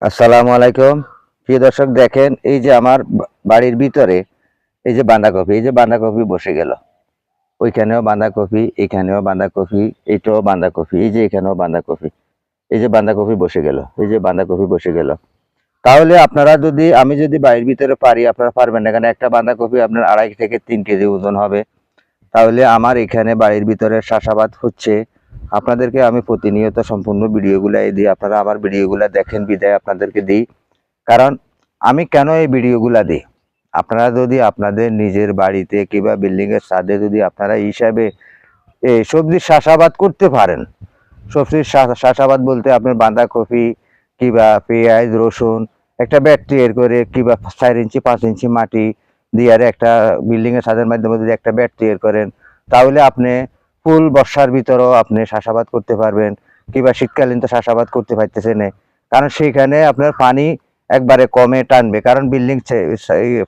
আসসালামু আলাইকুম। প্রিয় দর্শক, দেখেন এই যে আমার বাড়ির ভিতরে এই যে বাঁধাকপি, এই যে বাঁধাকপি বসে গেল। ওইখানেও বাঁধাকপি, এখানেও বাঁধাকপি, এইটাও বাঁধাকপি, এই যে এখানেও বাঁধাকপি, এই যে বাঁধাকপি বসে গেল, এই যে বাঁধাকপি বসে গেল। তাহলে আপনারা যদি আমি যদি বাড়ির ভিতরে পারি, আপনারা পারবেন না, এখানে একটা বাঁধাকপি আপনার 2.5 থেকে 3 কেজি ওজন হবে। তাহলে আমার এখানে বাড়ির ভিতরে চাষাবাদ হচ্ছে। আপনাদেরকে আমি প্রতিনিয়ত সম্পূর্ণ ভিডিওগুলো দিই, আপনারা আমার ভিডিওগুলো দেখেন বিধায় আপনাদেরকে দিই। কারণ আমি কেন এই ভিডিওগুলা দিই, আপনারা যদি আপনাদের নিজের বাড়িতে কিংবা বিল্ডিং এর ছাদে যদি আপনারা এই হিসাবে সবজির চাষাবাদ করতে পারেন। সবজির চাষাবাদ বলতে আপনার বাঁধাকপি কিংবা পেঁয়াজ রসুন একটা ব্যাট তৈরি করে কিংবা 4 ইঞ্চি 5 ইঞ্চি মাটি দিয়ে আর একটা বিল্ডিং এর ছাদের মাধ্যমে যদি একটা ব্যাট তৈরি করেন, তাহলে আপনি ফুল বর্ষার ভিতরেও আপনি চাষাবাদ করতে পারবেন। কিংবা শীতকালীন তো চাষাবাদ করতে পারতেছেন না, কারণ সেখানে আপনার পানি একবারে কমে টানবে, কারণ বিল্ডিং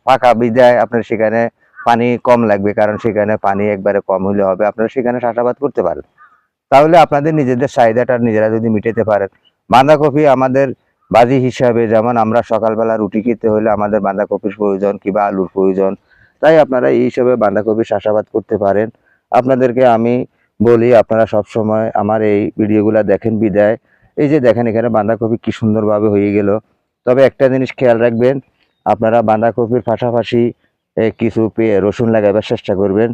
ফাঁকা বিদায় আপনার সেখানে পানি কম লাগবে, কারণ সেখানে পানি একবারে কম হলে হবে আপনারা সেখানে চাষাবাদ করতে পারেন। তাহলে আপনাদের নিজেদের চাহিদাটা নিজেরা যদি মিটাতে পারেন। বাঁধাকপি আমাদের বাজি হিসাবে, যেমন আমরা সকালবেলা রুটি খেতে হলে আমাদের বাঁধাকপির প্রয়োজন কিংবা আলুর প্রয়োজন, তাই আপনারা এই হিসাবে বাঁধাকপি চাষাবাদ করতে পারেন। আপনাদেরকে আমি বলি, আপনারা সব সময় আমার এই ভিডিওগুলো দেখেন বিদায়। এই যে দেখেন এখানে বাঁধাকপি কি সুন্দরভাবে হয়ে গেল। তবে একটা জিনিস খেয়াল রাখবেন, আপনারা বাঁধাকপির পাশাপাশি কিছু রসুন লাগাবার চেষ্টা করবেন।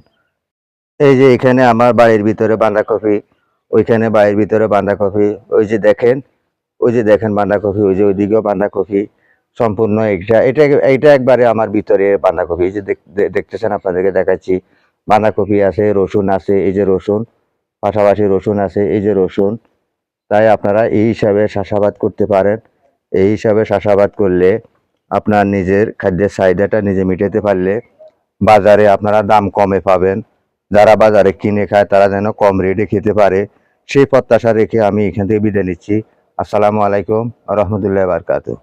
এই যে এখানে আমার বাড়ির ভিতরে বাঁধাকপি, ওইখানে বাড়ির ভিতরে বাঁধাকপি, ওই যে দেখেন, ওই যে দেখেন বাঁধাকপি, ওই যে ওইদিকেও বাঁধাকপি। সম্পূর্ণ এইটা একবারে আমার ভিতরে বাঁধাকপি। এই যে দেখতেছেন, আপনাদেরকে দেখাচ্ছি। বাঁধাকপি আছে, রসুন আছে, এই যে রসুন, পাশাপাশি রসুন আছে, এই যে রসুন। তাই আপনারা এই হিসাবে চাষাবাদ করতে পারেন। এই হিসাবে চাষাবাদ করলে আপনার নিজের খাদ্যের চাহিদাটা নিজে মিটাতে পারলে বাজারে আপনারা দাম কমে পাবেন। যারা বাজারে কিনে খায় তারা যেন কম রেটে খেতে পারে, সেই প্রত্যাশা রেখে আমি এখান থেকে বিদায় নিচ্ছি। আসসালামু আলাইকুম রহমতুল্লাহ বারকাতুহ।